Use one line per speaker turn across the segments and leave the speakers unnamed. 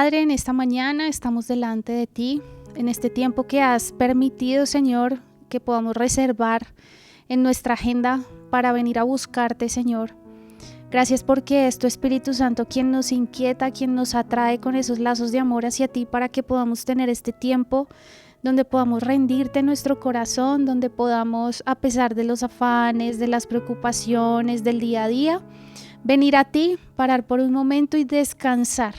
Padre, en esta mañana estamos delante de ti, en este tiempo que has permitido, Señor, que podamos reservar en nuestra agenda para venir a buscarte, Señor. Gracias porque es tu Espíritu Santo quien nos inquieta, quien nos atrae con esos lazos de amor hacia ti para que podamos tener este tiempo donde podamos rendirte nuestro corazón, donde podamos, a pesar de los afanes, de las preocupaciones del día a día, venir a ti, parar por un momento y descansar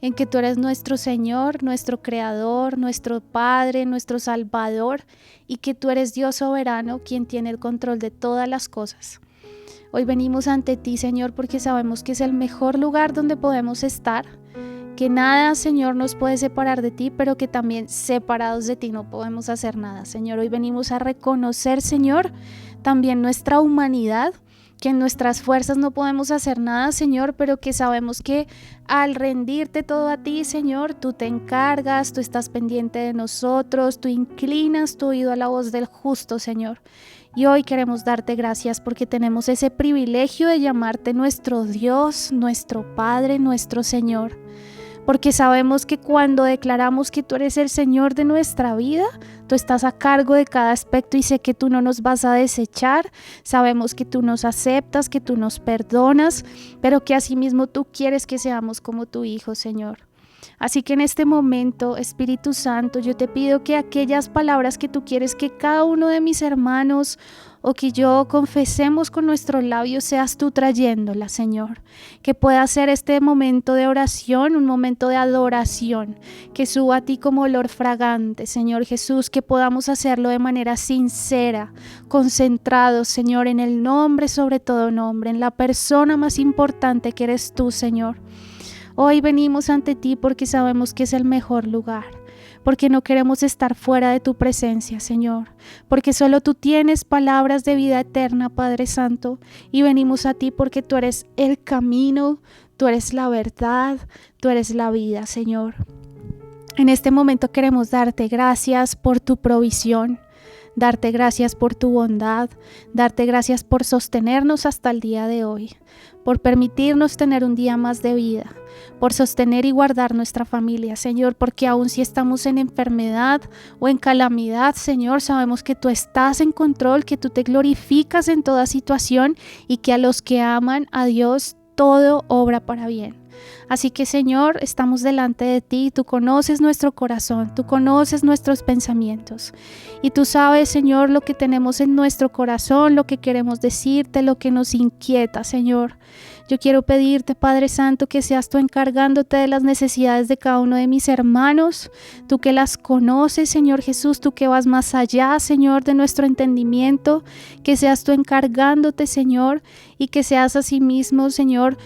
en que tú eres nuestro Señor, nuestro Creador, nuestro Padre, nuestro Salvador, y que tú eres Dios soberano, quien tiene el control de todas las cosas. Hoy venimos ante ti, Señor, porque sabemos que es el mejor lugar donde podemos estar, que nada, Señor, nos puede separar de ti, pero que también separados de ti no podemos hacer nada. Señor, hoy venimos a reconocer, Señor, también nuestra humanidad, que en nuestras fuerzas no podemos hacer nada, Señor, pero que sabemos que al rendirte todo a ti, Señor, tú te encargas, tú estás pendiente de nosotros, tú inclinas tu oído a la voz del justo, Señor. Y hoy queremos darte gracias porque tenemos ese privilegio de llamarte nuestro Dios, nuestro Padre, nuestro Señor. Porque sabemos que cuando declaramos que tú eres el Señor de nuestra vida, tú estás a cargo de cada aspecto y sé que tú no nos vas a desechar. Sabemos que tú nos aceptas, que tú nos perdonas, pero que asimismo tú quieres que seamos como tu Hijo, Señor. Así que en este momento, Espíritu Santo, yo te pido que aquellas palabras que tú quieres que cada uno de mis hermanos o que yo confesemos con nuestros labios, seas tú trayéndolas, Señor. Que pueda ser este momento de oración, un momento de adoración, que suba a ti como olor fragante, Señor Jesús, que podamos hacerlo de manera sincera, concentrados, Señor, en el nombre, sobre todo nombre, en la persona más importante que eres tú, Señor. Hoy venimos ante ti porque sabemos que es el mejor lugar, porque no queremos estar fuera de tu presencia, Señor, porque solo tú tienes palabras de vida eterna, Padre Santo, y venimos a ti porque tú eres el camino, tú eres la verdad, tú eres la vida, Señor. En este momento queremos darte gracias por tu provisión, darte gracias por tu bondad, darte gracias por sostenernos hasta el día de hoy, por permitirnos tener un día más de vida, por sostener y guardar nuestra familia, Señor, porque aun si estamos en enfermedad o en calamidad, Señor, sabemos que tú estás en control, que tú te glorificas en toda situación y que a los que aman a Dios todo obra para bien. Así que, Señor, estamos delante de ti, tú conoces nuestro corazón, tú conoces nuestros pensamientos y tú sabes, Señor, lo que tenemos en nuestro corazón, lo que queremos decirte, lo que nos inquieta, Señor. Yo quiero pedirte, Padre Santo, que seas tú encargándote de las necesidades de cada uno de mis hermanos, tú que las conoces, Señor Jesús, tú que vas más allá, Señor, de nuestro entendimiento, que seas tú encargándote, Señor, y que seas asimismo, Señor,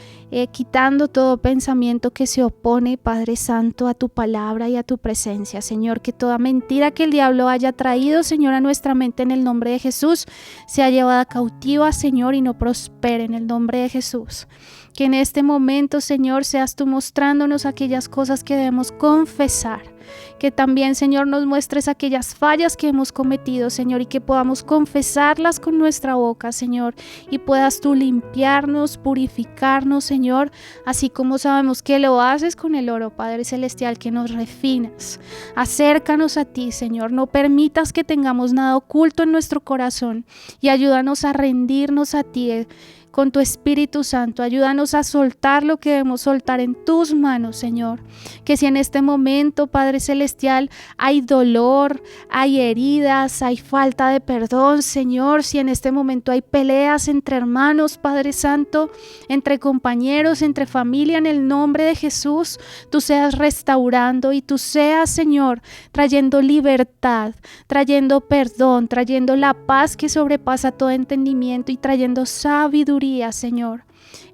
quitando todo pensamiento que se opone, Padre Santo, a tu palabra y a tu presencia, Señor, que toda mentira que el diablo haya traído, Señor, a nuestra mente en el nombre de Jesús, sea llevada cautiva, Señor, y no prospere en el nombre de Jesús. Que en este momento, Señor, seas tú mostrándonos aquellas cosas que debemos confesar. Que también, Señor, nos muestres aquellas fallas que hemos cometido, Señor, y que podamos confesarlas con nuestra boca, Señor, y puedas tú limpiarnos, purificarnos, Señor, así como sabemos que lo haces con el oro, Padre Celestial, que nos refinas. Acércanos a ti, Señor, no permitas que tengamos nada oculto en nuestro corazón y ayúdanos a rendirnos a ti, con tu Espíritu Santo. Ayúdanos a soltar lo que debemos soltar en tus manos, Señor. Que si en este momento, Padre Celestial, hay dolor, hay heridas, hay falta de perdón, Señor, si en este momento hay peleas entre hermanos, Padre Santo, entre compañeros, entre familia, en el nombre de Jesús, tú seas restaurando y tú seas, Señor, trayendo libertad, trayendo perdón, trayendo la paz que sobrepasa todo entendimiento y trayendo sabiduría, Señor.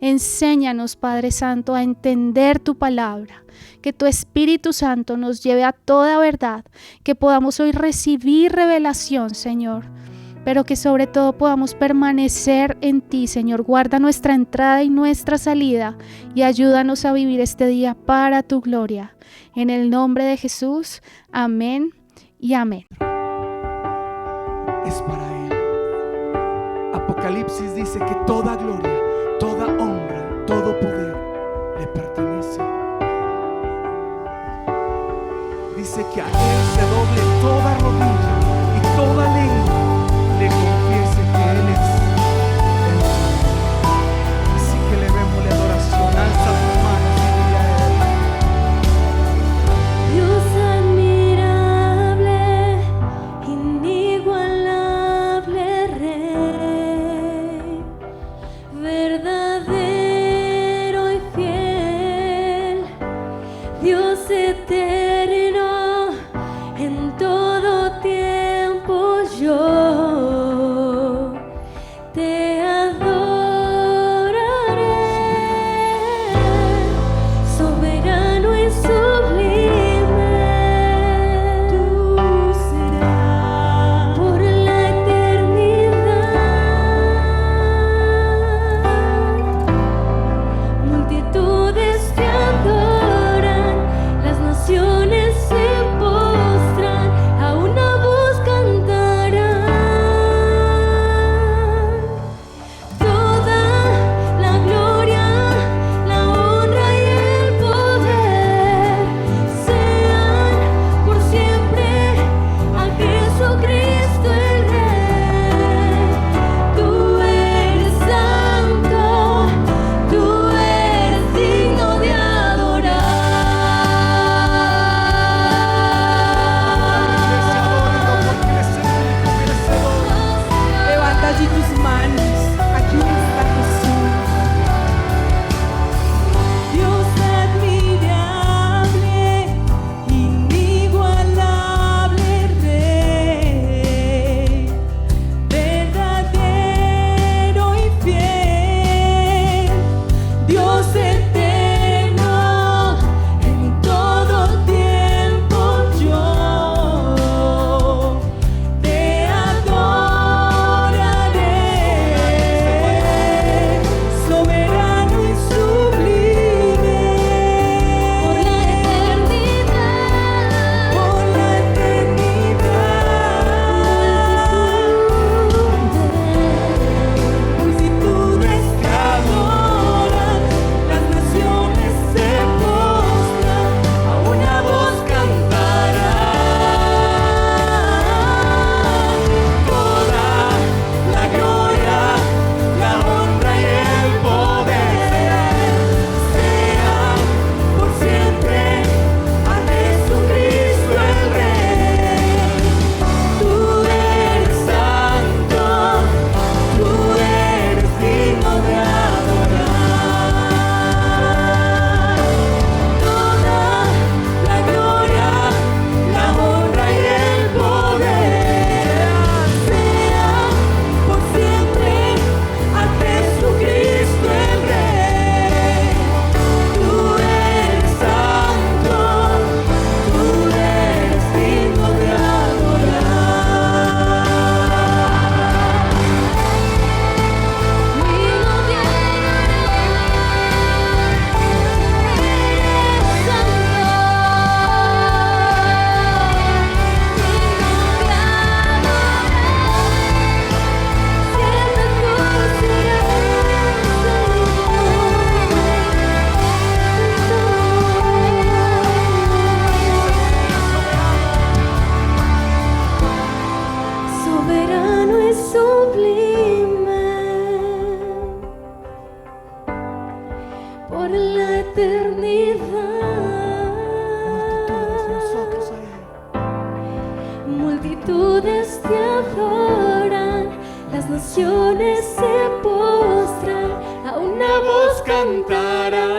Enséñanos, Padre Santo, a entender tu palabra, que tu Espíritu Santo nos lleve a toda verdad, que podamos hoy recibir revelación, Señor, pero que sobre todo podamos permanecer en ti, Señor. Guarda nuestra entrada y nuestra salida y ayúdanos a vivir este día para tu gloria. En el nombre de Jesús, amén y amén.
Es para Él. Apocalipsis dice que toda gloria, toda honra, todo poder le pertenece. dice que a Él se doble toda rodilla y toda lengua le confiese que Él es el Señor. Así que levémosle adoración, alza tus manos y dile a Él.
Dios admirable, inigualable Rey, verdadero y fiel, Dios eterno, en todo tiempo yo te adoraré, soberano y sublime, tú serás por la eternidad. Multitudes te adoran, las naciones se postran, a una voz cantarán. Toda la gloria, la honra y el poder sean por siempre a Jesucristo el Rey. Tú eres santo, tú eres digno de adorar.
Levanta allí tus manos, aquí está Jesús. Dios admirable, inigualable Rey, verdadero y fiel, Dios eterno, en todo tiempo yo te adoraré, soberano y sublime, por la eternidad. Multitudes te adoran, las naciones se postran, a una voz cantarán. Toda la gloria, la honra y el poder sean por siempre a Jesucristo el Rey. Tú eres santo, tú eres digno de adorar. Toda la gloria, la honra y el poder sean por siempre a Jesucristo el Rey. Tú eres santo, tú eres digno de soberano y sublime, por la eternidad.
Nosotros a Él.
Multitudes te adoran, las naciones se postran, a una voz cantarán.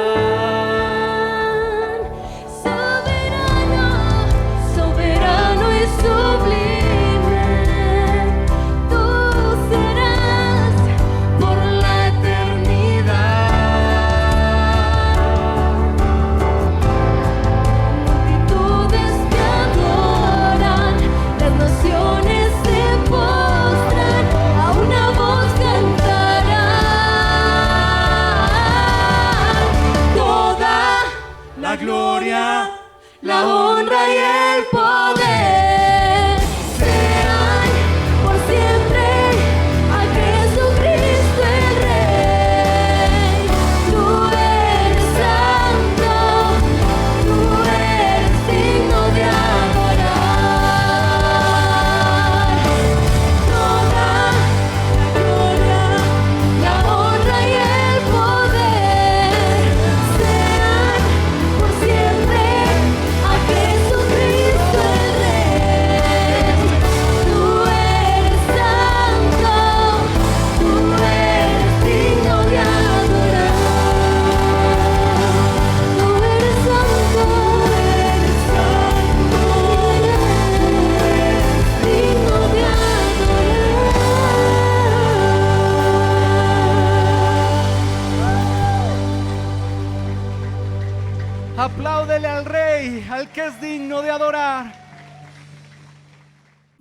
Soberano, soberano y sublime, tú serás por la eternidad. Multitudes te adoran, las naciones se postran, a una voz cantarán.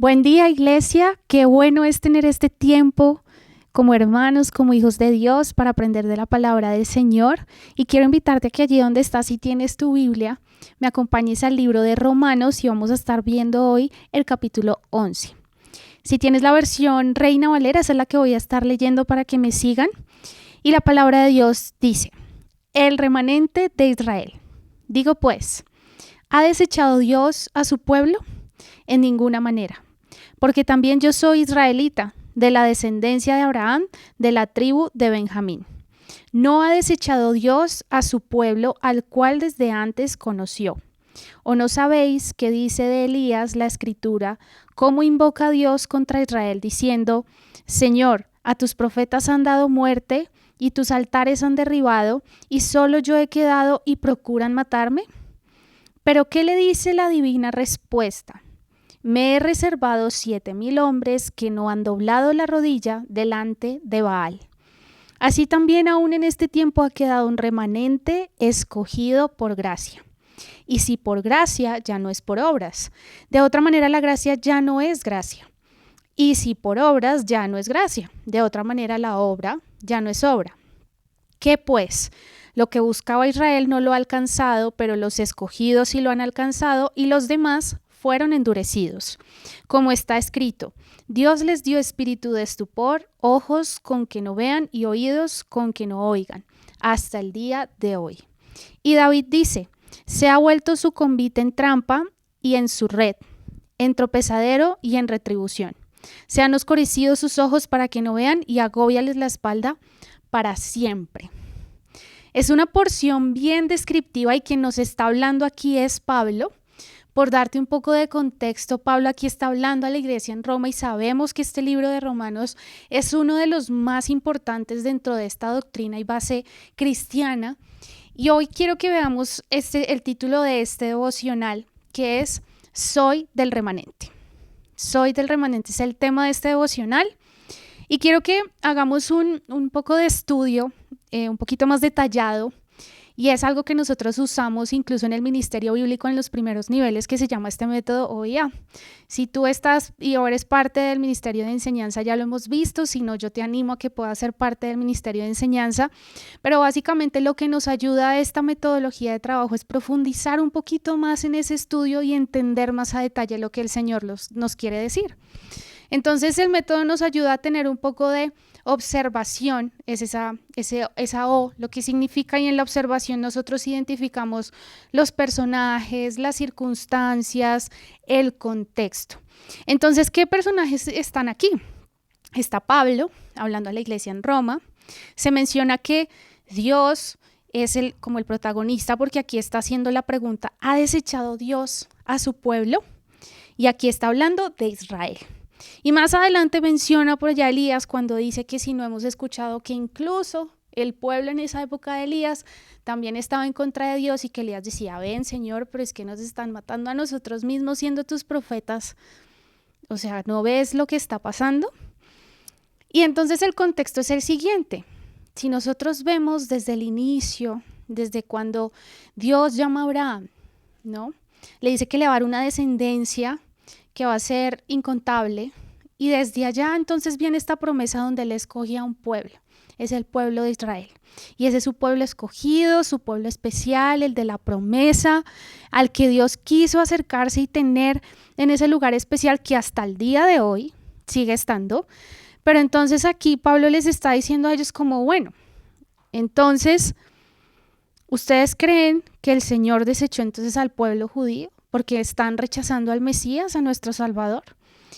Buen día, iglesia. Qué bueno es tener este tiempo como hermanos, como hijos de Dios, para aprender de la palabra del Señor. Y quiero invitarte a que allí donde estás, si tienes tu Biblia, me acompañes al libro de Romanos y vamos a estar viendo hoy el capítulo 11. Si tienes la versión Reina Valera, esa es la que voy a estar leyendo para que me sigan. Y la palabra de Dios dice: el remanente de Israel. Digo pues, ¿ha desechado Dios a su pueblo? En ninguna manera. Porque también yo soy israelita, de la descendencia de Abraham, de la tribu de Benjamín. ¿No ha desechado Dios a su pueblo, al cual desde antes conoció? ¿O no sabéis qué dice de Elías la Escritura, cómo invoca a Dios contra Israel, diciendo: Señor, a tus profetas han dado muerte, y tus altares han derribado, y solo yo he quedado y procuran matarme? Pero ¿qué le dice la divina respuesta? Me he reservado 7,000 hombres que no han doblado la rodilla delante de Baal. Así también aún en este tiempo ha quedado un remanente escogido por gracia. Y si por gracia, ya no es por obras. De otra manera, la gracia ya no es gracia. Y si por obras, ya no es gracia. De otra manera, la obra ya no es obra. ¿Qué pues? Lo que buscaba Israel no lo ha alcanzado, pero los escogidos sí lo han alcanzado, y los demás fueron endurecidos. Como está escrito: Dios les dio espíritu de estupor, ojos con que no vean y oídos con que no oigan, hasta el día de hoy. Y David dice: se ha vuelto su convite en trampa y en su red, en tropezadero y en retribución. Se han oscurecido sus ojos para que no vean, y agóbiales la espalda para siempre. Es una porción bien descriptiva, y quien nos está hablando aquí es Pablo. Por darte un poco de contexto, Pablo aquí está hablando a la iglesia en Roma, y sabemos que este libro de Romanos es uno de los más importantes dentro de esta doctrina y base cristiana. Y hoy quiero que veamos el título de este devocional, que es Soy del remanente. Soy del remanente es el tema de este devocional. Y quiero que hagamos un poco de estudio, un poquito más detallado. Y es algo que nosotros usamos incluso en el ministerio bíblico en los primeros niveles, que se llama este método OIA. Si tú estás y eres parte del ministerio de enseñanza, ya lo hemos visto. Si no, yo te animo a que puedas ser parte del ministerio de enseñanza. Pero básicamente lo que nos ayuda a esta metodología de trabajo es profundizar un poquito más en ese estudio y entender más a detalle lo que el Señor nos quiere decir. Entonces el método nos ayuda a tener un poco de observación, es esa O, lo que significa, y en la observación nosotros identificamos los personajes, las circunstancias, el contexto. Entonces, ¿qué personajes están aquí? Está Pablo, hablando a la iglesia en Roma. Se menciona que Dios es como el protagonista, porque aquí está haciendo la pregunta: ¿ha desechado Dios a su pueblo? Y aquí está hablando de Israel. Y más adelante menciona por allá Elías, cuando dice que si no hemos escuchado que incluso el pueblo en esa época de Elías también estaba en contra de Dios, y que Elías decía: ven, Señor, pero es que nos están matando a nosotros mismos siendo tus profetas. O sea, ¿no ves lo que está pasando? Y entonces el contexto es el siguiente. Si nosotros vemos desde el inicio, desde cuando Dios llama a Abraham, ¿no? Le dice que le va a dar una descendencia que va a ser incontable, y desde allá entonces viene esta promesa donde él escoge a un pueblo, es el pueblo de Israel, y ese es su pueblo escogido, su pueblo especial, el de la promesa, al que Dios quiso acercarse y tener en ese lugar especial que hasta el día de hoy sigue estando. Pero entonces aquí Pablo les está diciendo a ellos como: bueno, entonces, ¿ustedes creen que el Señor desechó entonces al pueblo judío porque están rechazando al Mesías, a nuestro Salvador?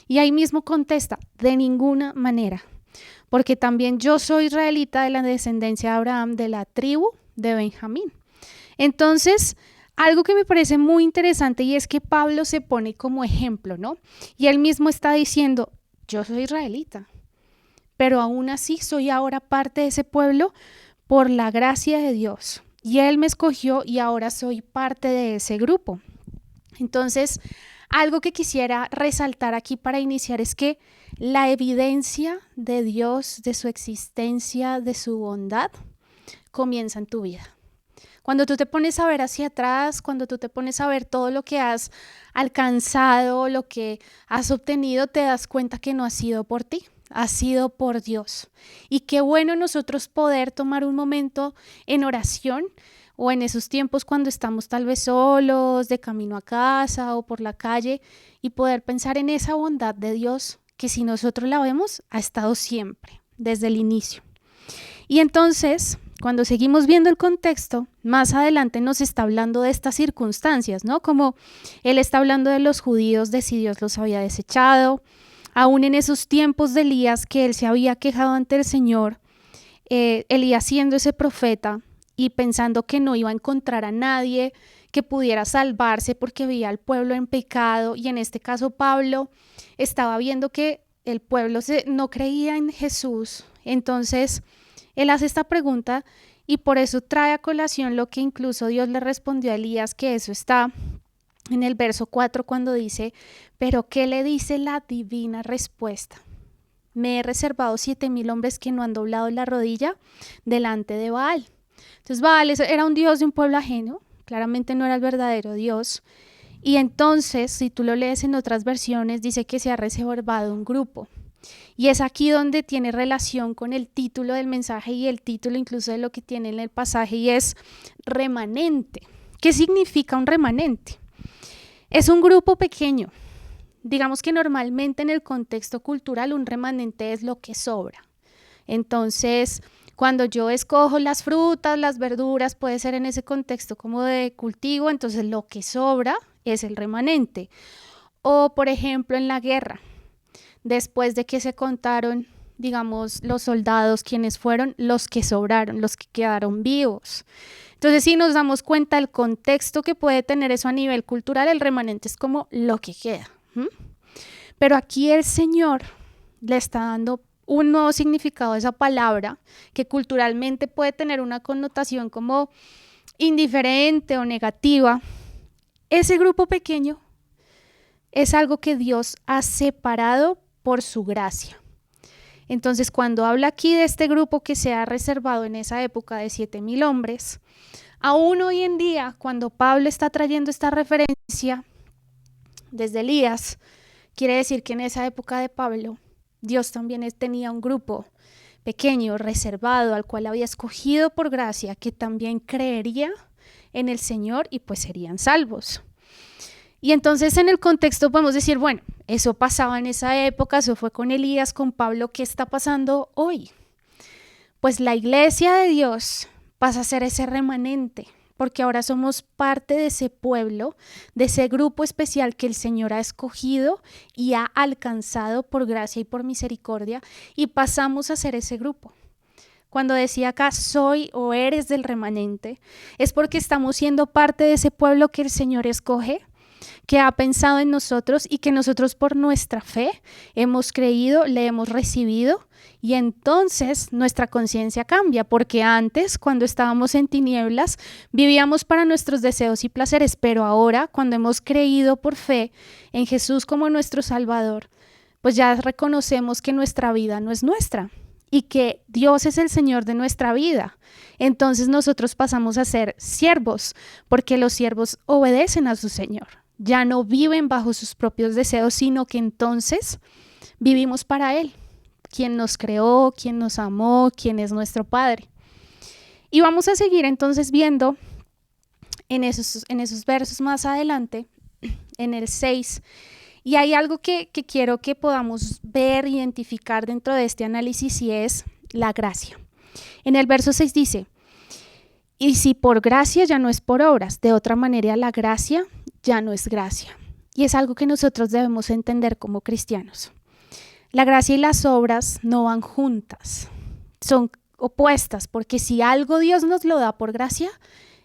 Y ahí mismo contesta: de ninguna manera, porque también yo soy israelita, de la descendencia de Abraham, de la tribu de Benjamín. Entonces, algo que me parece muy interesante, y es que Pablo se pone como ejemplo, ¿no? Y él mismo está diciendo: yo soy israelita, pero aún así soy ahora parte de ese pueblo por la gracia de Dios. Y Él me escogió y ahora soy parte de ese grupo. Entonces, algo que quisiera resaltar aquí para iniciar es que la evidencia de Dios, de su existencia, de su bondad, comienza en tu vida. Cuando tú te pones a ver hacia atrás, cuando tú te pones a ver todo lo que has alcanzado, lo que has obtenido, te das cuenta que no ha sido por ti, ha sido por Dios. Y qué bueno nosotros poder tomar un momento en oración o en esos tiempos cuando estamos tal vez solos, de camino a casa o por la calle, y poder pensar en esa bondad de Dios que si nosotros la vemos, ha estado siempre, desde el inicio. Y entonces, cuando seguimos viendo el contexto, más adelante nos está hablando de estas circunstancias, ¿no? Como él está hablando de los judíos, de si Dios los había desechado, aún en esos tiempos de Elías que él se había quejado ante el Señor, Elías siendo ese profeta y pensando que no iba a encontrar a nadie que pudiera salvarse porque veía al pueblo en pecado, y en este caso Pablo estaba viendo que el pueblo no creía en Jesús. Entonces él hace esta pregunta y por eso trae a colación lo que incluso Dios le respondió a Elías, que eso está en el verso 4 cuando dice: pero ¿qué le dice la divina respuesta? Me he reservado 7,000 hombres que no han doblado la rodilla delante de Baal. Entonces Baal era un dios de un pueblo ajeno, claramente no era el verdadero Dios. Y entonces, si tú lo lees en otras versiones, dice que se ha reservado un grupo. Y es aquí donde tiene relación con el título del mensaje y el título incluso de lo que tiene en el pasaje, y es remanente. ¿Qué significa un remanente? Es un grupo pequeño. Digamos que normalmente en el contexto cultural un remanente es lo que sobra. Entonces, cuando yo escojo las frutas, las verduras, puede ser en ese contexto como de cultivo, entonces lo que sobra es el remanente. O por ejemplo en la guerra, después de que se contaron, digamos, los soldados, quienes fueron los que sobraron, los que quedaron vivos. Entonces, si nos damos cuenta del contexto que puede tener eso a nivel cultural, el remanente es como lo que queda. Pero aquí el Señor le está dando un nuevo significado a esa palabra, que culturalmente puede tener una connotación como indiferente o negativa. Ese grupo pequeño es algo que Dios ha separado por su gracia. Entonces, cuando habla aquí de este grupo que se ha reservado en esa época de 7,000 hombres, aún hoy en día, cuando Pablo está trayendo esta referencia desde Elías, quiere decir que en esa época de Pablo, Dios también tenía un grupo pequeño, reservado, al cual había escogido por gracia, que también creería en el Señor y pues serían salvos. Y entonces en el contexto podemos decir, bueno, eso pasaba en esa época, eso fue con Elías, con Pablo, ¿qué está pasando hoy? Pues la iglesia de Dios pasa a ser ese remanente, porque ahora somos parte de ese pueblo, de ese grupo especial que el Señor ha escogido y ha alcanzado por gracia y por misericordia, y pasamos a ser ese grupo. Cuando decía acá, soy o eres del remanente, es porque estamos siendo parte de ese pueblo que el Señor escoge, que ha pensado en nosotros y que nosotros por nuestra fe hemos creído, le hemos recibido, y entonces nuestra conciencia cambia, porque antes, cuando estábamos en tinieblas, vivíamos para nuestros deseos y placeres, pero ahora, cuando hemos creído por fe en Jesús como nuestro Salvador, pues ya reconocemos que nuestra vida no es nuestra y que Dios es el Señor de nuestra vida. Entonces nosotros pasamos a ser siervos, porque los siervos obedecen a su Señor. Ya no viven bajo sus propios deseos, sino que entonces vivimos para Él, quien nos creó, quien nos amó, quien es nuestro Padre. Y vamos a seguir entonces viendo en esos versos más adelante, en el 6, y hay algo que quiero que podamos ver, identificar dentro de este análisis, y es la gracia. En el verso 6 dice: y si por gracia ya no es por obras, de otra manera la gracia ya no es gracia. Y es algo que nosotros debemos entender como cristianos. La gracia y las obras no van juntas, son opuestas, porque si algo Dios nos lo da por gracia,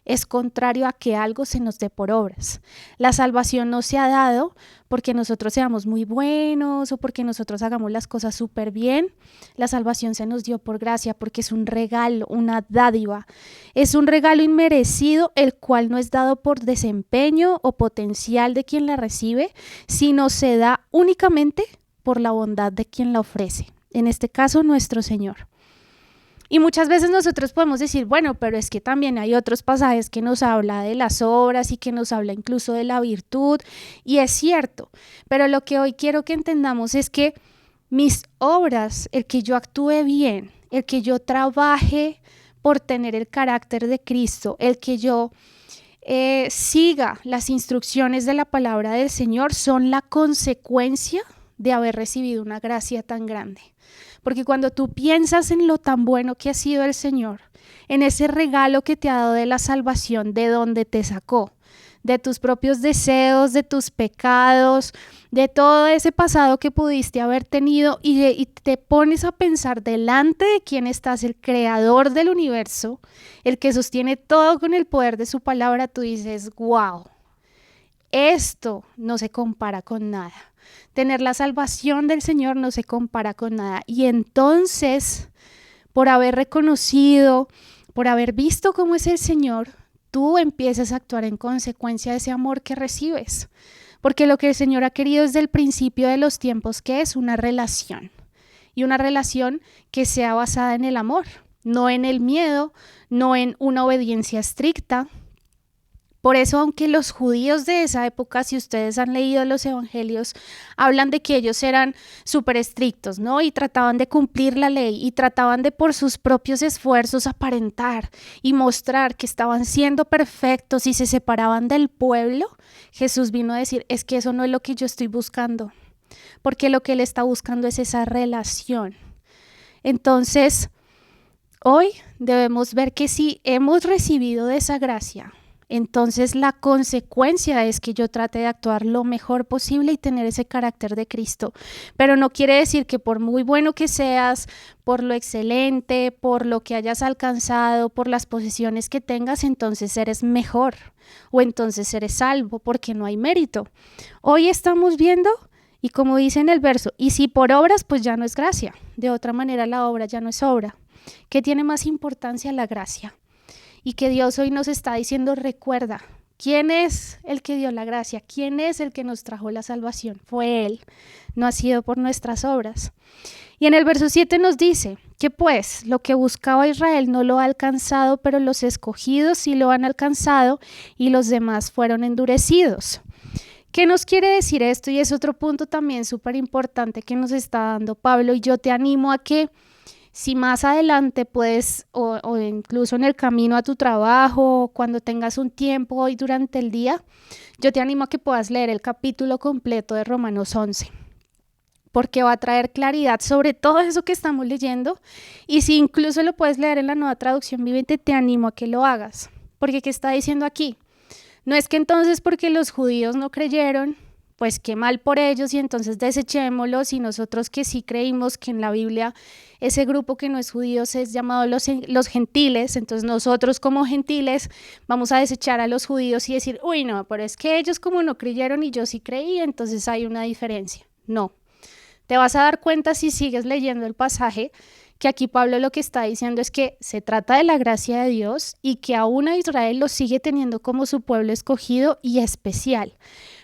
es contrario a que algo se nos dé por obras. La salvación no se ha dado porque nosotros seamos muy buenos o porque nosotros hagamos las cosas súper bien. La salvación se nos dio por gracia porque es un regalo, una dádiva. Es un regalo inmerecido, el cual no es dado por desempeño o potencial de quien la recibe, sino se da únicamente por la bondad de quien la ofrece. En este caso, nuestro Señor. Y muchas veces nosotros podemos decir, bueno, pero es que también hay otros pasajes que nos habla de las obras y que nos habla incluso de la virtud, y es cierto, pero lo que hoy quiero que entendamos es que mis obras, el que yo actúe bien, el que yo trabaje por tener el carácter de Cristo, el que yo siga las instrucciones de la palabra del Señor, son la consecuencia de haber recibido una gracia tan grande. Porque cuando tú piensas en lo tan bueno que ha sido el Señor, en ese regalo que te ha dado de la salvación, de donde te sacó, de tus propios deseos, de tus pecados, de todo ese pasado que pudiste haber tenido, y te pones a pensar delante de quién estás, el creador del universo, el que sostiene todo con el poder de su palabra, tú dices, wow, esto no se compara con nada. Tener la salvación del Señor no se compara con nada. Y entonces, por haber reconocido, por haber visto cómo es el Señor, tú empiezas a actuar en consecuencia de ese amor que recibes. Porque lo que el Señor ha querido desde el principio de los tiempos, que es una relación. Y una relación que sea basada en el amor, no en el miedo, no en una obediencia estricta. Por eso, aunque los judíos de esa época, si ustedes han leído los evangelios, hablan de que ellos eran súper estrictos, ¿no? Y trataban de cumplir la ley y trataban de por sus propios esfuerzos aparentar y mostrar que estaban siendo perfectos y se separaban del pueblo. Jesús vino a decir, es que eso no es lo que yo estoy buscando, porque lo que Él está buscando es esa relación. Entonces, hoy debemos ver que si hemos recibido de esa gracia, entonces la consecuencia es que yo trate de actuar lo mejor posible y tener ese carácter de Cristo. Pero no quiere decir que por muy bueno que seas, por lo excelente, por lo que hayas alcanzado, por las posesiones que tengas, entonces eres mejor o entonces eres salvo, porque no hay mérito. Hoy estamos viendo, y como dice en el verso, y si por obras, pues ya no es gracia. De otra manera la obra ya no es obra. ¿Qué tiene más importancia? La gracia. Y que Dios hoy nos está diciendo, recuerda, ¿quién es el que dio la gracia? ¿Quién es el que nos trajo la salvación? Fue Él, no ha sido por nuestras obras. Y en el verso 7 nos dice que pues lo que buscaba Israel no lo ha alcanzado, pero los escogidos sí lo han alcanzado y los demás fueron endurecidos. ¿Qué nos quiere decir esto? Y es otro punto también súper importante que nos está dando Pablo, y yo te animo a que si más adelante puedes, o incluso en el camino a tu trabajo, cuando tengas un tiempo hoy durante el día, yo te animo a que puedas leer el capítulo completo de Romanos 11, porque va a traer claridad sobre todo eso que estamos leyendo, y si incluso lo puedes leer en la Nueva Traducción Viviente, te animo a que lo hagas, porque ¿qué está diciendo aquí? No es que entonces porque los judíos no creyeron, pues qué mal por ellos y entonces desechémoslos, y nosotros que sí creímos que en la Biblia ese grupo que no es judíos es llamado los gentiles, entonces nosotros como gentiles vamos a desechar a los judíos y decir, uy no, pero es que ellos como no creyeron y yo sí creí, entonces hay una diferencia. No, te vas a dar cuenta si sigues leyendo el pasaje que aquí Pablo lo que está diciendo es que se trata de la gracia de Dios y que aún a Israel lo sigue teniendo como su pueblo escogido y especial,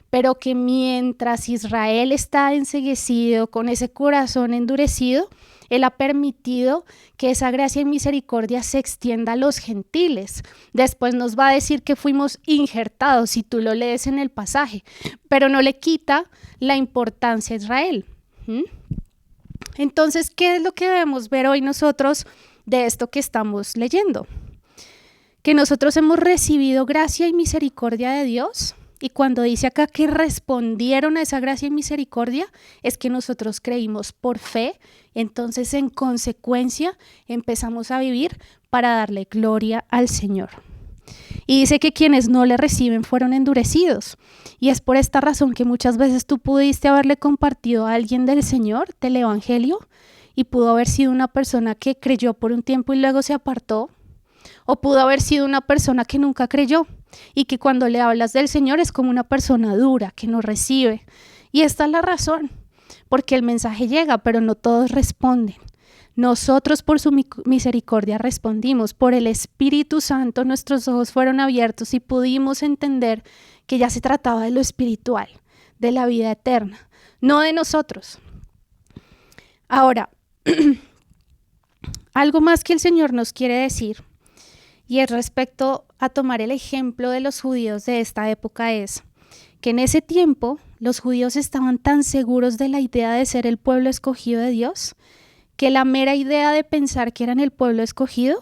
pero que mientras Israel está enceguecido, con ese corazón endurecido, Él ha permitido que esa gracia y misericordia se extienda a los gentiles. Después nos va a decir que fuimos injertados, si tú lo lees en el pasaje, pero no le quita la importancia a Israel. Entonces, ¿qué es lo que debemos ver hoy nosotros de esto que estamos leyendo? Que nosotros hemos recibido gracia y misericordia de Dios. Y cuando dice acá que respondieron a esa gracia y misericordia, es que nosotros creímos por fe, entonces en consecuencia empezamos a vivir para darle gloria al Señor. Y dice que quienes no le reciben fueron endurecidos. Y es por esta razón que muchas veces tú pudiste haberle compartido a alguien del Señor, del Evangelio, y pudo haber sido una persona que creyó por un tiempo y luego se apartó, o pudo haber sido una persona que nunca creyó y que cuando le hablas del Señor es como una persona dura que no recibe. Y esta es la razón, porque el mensaje llega, pero no todos responden. Nosotros por su misericordia respondimos, por el Espíritu Santo nuestros ojos fueron abiertos y pudimos entender que ya se trataba de lo espiritual, de la vida eterna, no de nosotros. Ahora, algo más que el Señor nos quiere decir, y es respecto a tomar el ejemplo de los judíos de esta época, es que en ese tiempo los judíos estaban tan seguros de la idea de ser el pueblo escogido de Dios, que la mera idea de pensar que eran el pueblo escogido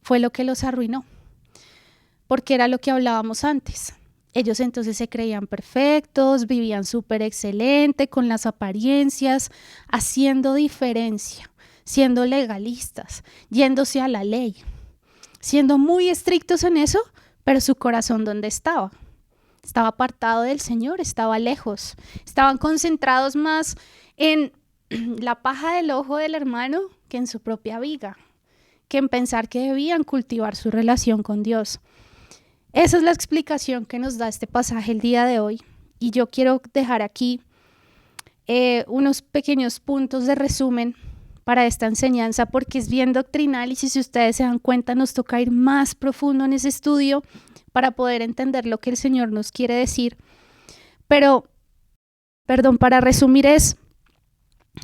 fue lo que los arruinó, porque era lo que hablábamos antes. Ellos entonces se creían perfectos, vivían súper excelente, con las apariencias, haciendo diferencia, siendo legalistas, yéndose a la ley, siendo muy estrictos en eso, pero su corazón ¿dónde estaba? Estaba apartado del Señor, estaba lejos. Estaban concentrados más en la paja del ojo del hermano que en su propia viga, que en pensar que debían cultivar su relación con Dios. Esa es la explicación que nos da este pasaje el día de hoy. Y yo quiero dejar aquí unos pequeños puntos de resumen para esta enseñanza, porque es bien doctrinal y si ustedes se dan cuenta nos toca ir más profundo en ese estudio para poder entender lo que el Señor nos quiere decir. Pero, para resumir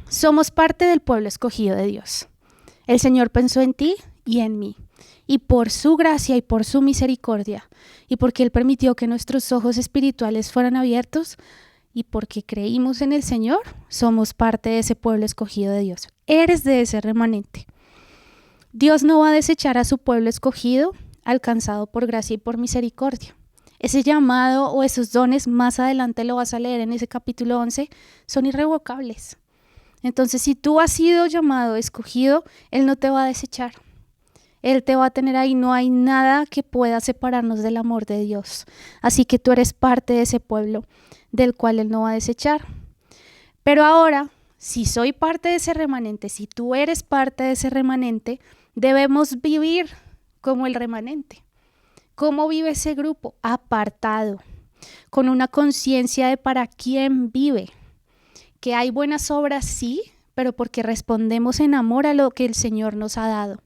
somos parte del pueblo escogido de Dios. El Señor pensó en ti y en mí, y por su gracia y por su misericordia, y porque Él permitió que nuestros ojos espirituales fueran abiertos, y porque creímos en el Señor, somos parte de ese pueblo escogido de Dios. Eres de ese remanente. Dios no va a desechar a su pueblo escogido, alcanzado por gracia y por misericordia. Ese llamado o esos dones, más adelante lo vas a leer en ese capítulo 11, son irrevocables. Entonces, si tú has sido llamado, escogido, Él no te va a desechar. Él te va a tener ahí, no hay nada que pueda separarnos del amor de Dios. Así que tú eres parte de ese pueblo del cual Él no va a desechar. Pero ahora, si soy parte de ese remanente, si tú eres parte de ese remanente, debemos vivir como el remanente. ¿Cómo vive ese grupo? Apartado, con una conciencia de para quién vive. Que hay buenas obras, sí, pero porque respondemos en amor a lo que el Señor nos ha dado.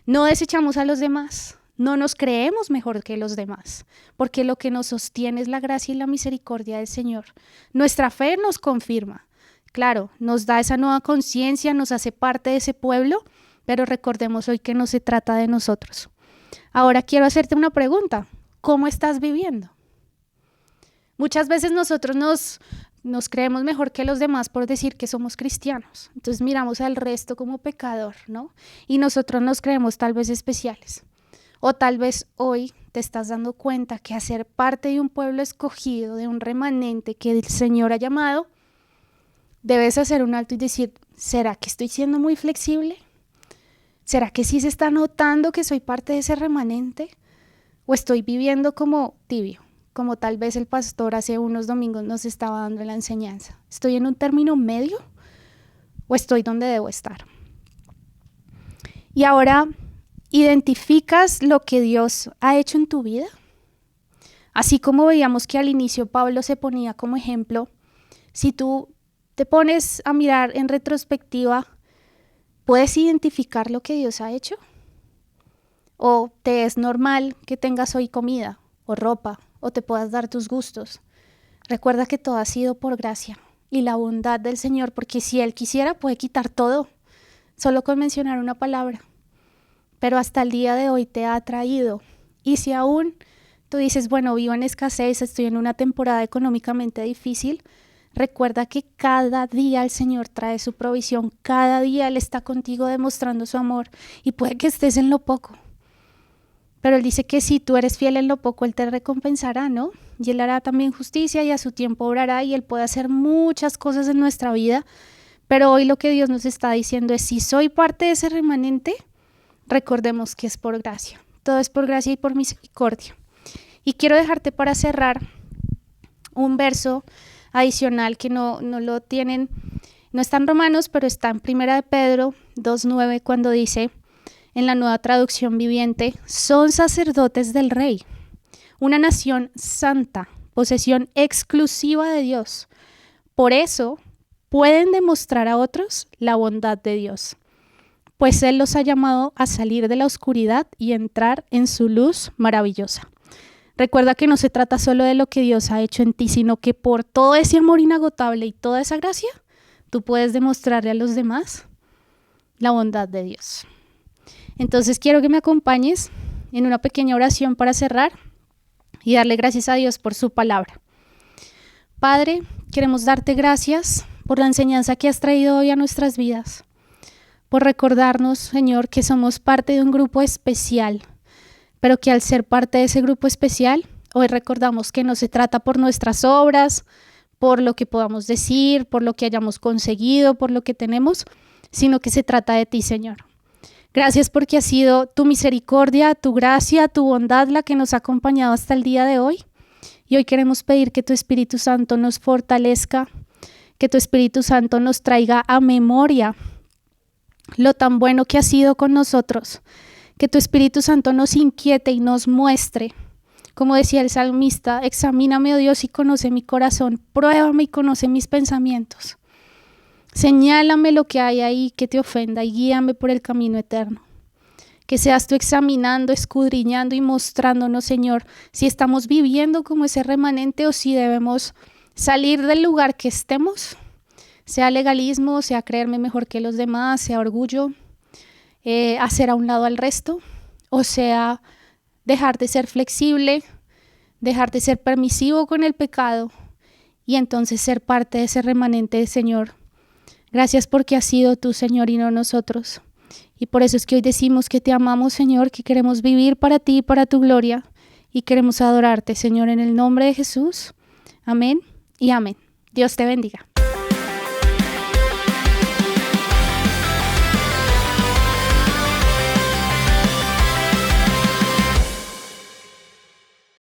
No desechamos a los demás, no nos creemos mejor que los demás, porque lo que nos sostiene es la gracia y la misericordia del Señor. Nuestra fe nos confirma, claro, nos da esa nueva conciencia, nos hace parte de ese pueblo, pero recordemos hoy que no se trata de nosotros. Ahora quiero hacerte una pregunta, ¿cómo estás viviendo? Muchas veces nosotros nos creemos mejor que los demás por decir que somos cristianos. Entonces miramos al resto como pecador, ¿no? Y nosotros nos creemos tal vez especiales. O tal vez hoy te estás dando cuenta que hacer parte de un pueblo escogido, de un remanente que el Señor ha llamado, debes hacer un alto y decir, ¿será que estoy siendo muy flexible? ¿Será que sí se está notando que soy parte de ese remanente? ¿O estoy viviendo como tibio? Como tal vez el pastor hace unos domingos nos estaba dando la enseñanza. ¿Estoy en un término medio o estoy donde debo estar? Y ahora, ¿identificas lo que Dios ha hecho en tu vida? Así como veíamos que al inicio Pablo se ponía como ejemplo, si tú te pones a mirar en retrospectiva, ¿puedes identificar lo que Dios ha hecho? ¿O te es normal que tengas hoy comida o ropa? O te puedas dar tus gustos. Recuerda que todo ha sido por gracia y la bondad del Señor, porque si Él quisiera puede quitar todo, solo con mencionar una palabra. Pero hasta el día de hoy te ha traído. Y si aún tú dices, bueno, vivo en escasez, estoy en una temporada económicamente difícil, recuerda que cada día el Señor trae su provisión, cada día Él está contigo demostrando su amor y puede que estés en lo poco. Pero Él dice que si tú eres fiel en lo poco, Él te recompensará, ¿no? Y Él hará también justicia y a su tiempo obrará y Él puede hacer muchas cosas en nuestra vida. Pero hoy lo que Dios nos está diciendo es, si soy parte de ese remanente, recordemos que es por gracia. Todo es por gracia y por misericordia. Y quiero dejarte para cerrar un verso adicional que no lo tienen, no está en Romanos, pero está en 1 de Pedro 2:9 cuando dice, en la Nueva Traducción Viviente, son sacerdotes del Rey, una nación santa, posesión exclusiva de Dios. Por eso pueden demostrar a otros la bondad de Dios, pues Él los ha llamado a salir de la oscuridad y entrar en su luz maravillosa. Recuerda que no se trata solo de lo que Dios ha hecho en ti, sino que por todo ese amor inagotable y toda esa gracia, tú puedes demostrarle a los demás la bondad de Dios. Entonces quiero que me acompañes en una pequeña oración para cerrar y darle gracias a Dios por su palabra. Padre, queremos darte gracias por la enseñanza que has traído hoy a nuestras vidas, por recordarnos, Señor, que somos parte de un grupo especial, pero que al ser parte de ese grupo especial, hoy recordamos que no se trata por nuestras obras, por lo que podamos decir, por lo que hayamos conseguido, por lo que tenemos, sino que se trata de ti, Señor. Gracias porque ha sido tu misericordia, tu gracia, tu bondad la que nos ha acompañado hasta el día de hoy. Y hoy queremos pedir que tu Espíritu Santo nos fortalezca, que tu Espíritu Santo nos traiga a memoria lo tan bueno que ha sido con nosotros, que tu Espíritu Santo nos inquiete y nos muestre. Como decía el salmista, examíname, oh Dios, y conoce mi corazón, pruébame y conoce mis pensamientos. Señálame lo que hay ahí que te ofenda y guíame por el camino eterno. Que seas tú examinando, escudriñando y mostrándonos, Señor, si estamos viviendo como ese remanente o si debemos salir del lugar que estemos, sea legalismo, sea creerme mejor que los demás, sea orgullo, hacer a un lado al resto, o sea, dejar de ser flexible, dejar de ser permisivo con el pecado y entonces ser parte de ese remanente, Señor. Gracias porque has sido tú, Señor, y no nosotros. Y por eso es que hoy decimos que te amamos, Señor, que queremos vivir para ti, para tu gloria y queremos adorarte, Señor, en el nombre de Jesús. Amén y amén. Dios te bendiga.